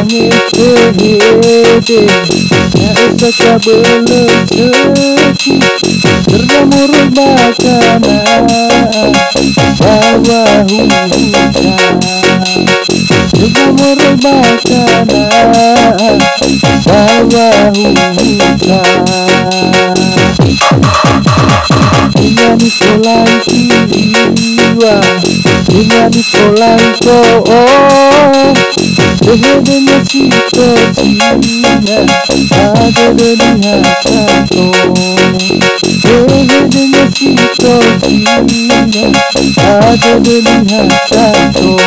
hede Esa beleseki Berdamur bakana Bawah hutan Berdamur bakana Bawah hutan Dengan Nikolai jiwa Dengan Nikolai ko'o Dengan situasinya Ada dengan satu Dengan situasinya Ada dengan satu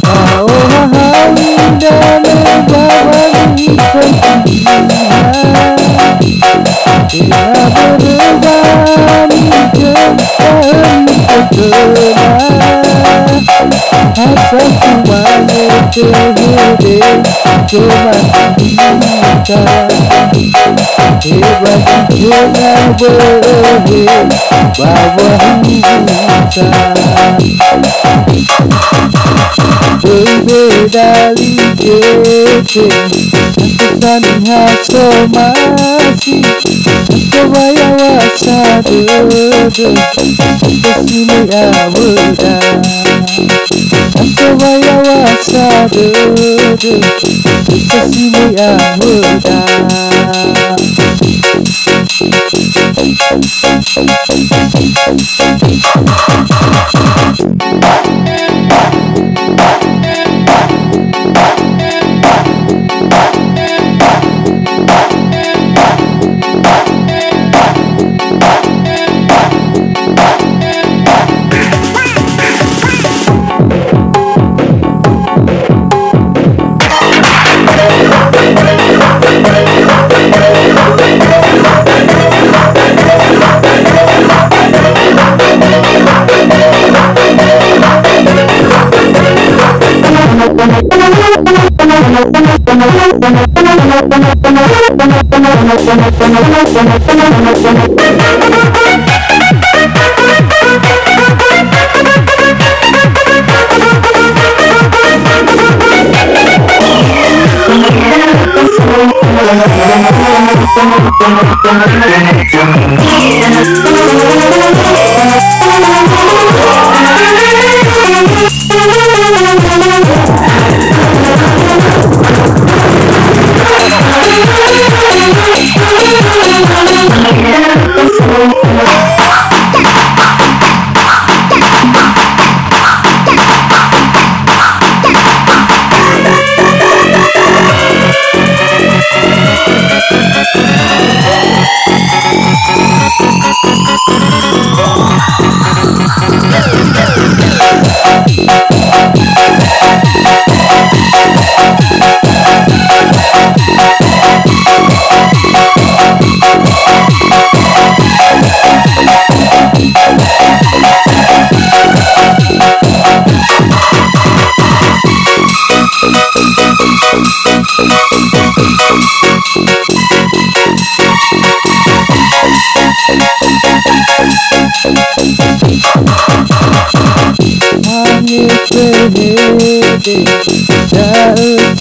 Oh hari dan bawani Ia berbani jempol kekelah Asal semuanya terhede Cuma kita Hebat jangan berhenti Bawah hutan Berbeda lihat Tani hasomasi Kebaya wasa dede Kesini aweda Kebaya wasa dede Kesini aweda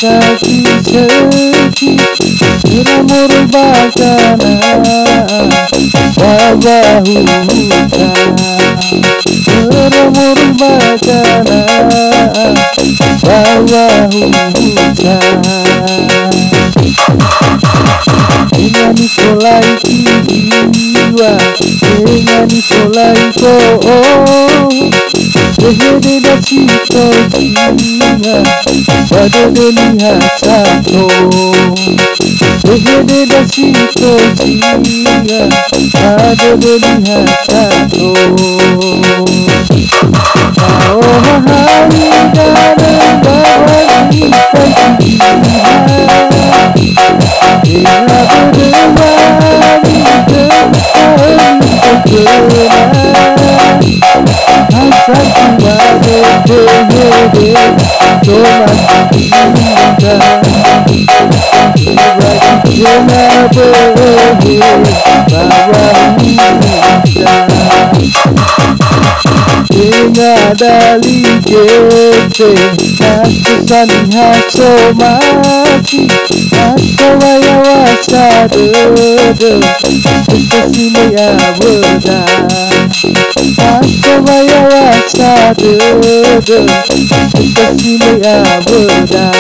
Saki Beramur bakana Bawah hutan Beramur bakana Bawah hutan Dengan Nikolai jiwa Dengan Nikolai ko'o Dengan situasinya Pada dengan satu Dengan situasinya Pada dengan satu Oh hari dan bawani Ia berbani jempol kekelah Asal semuanya terhede Cuma kita Hebat jangan berhenti Bawah hutan ngadali gete Hasu sani haso mati Haso waya wasa dede Sesime ya wada Haso waya wasa dede Sesime ya wada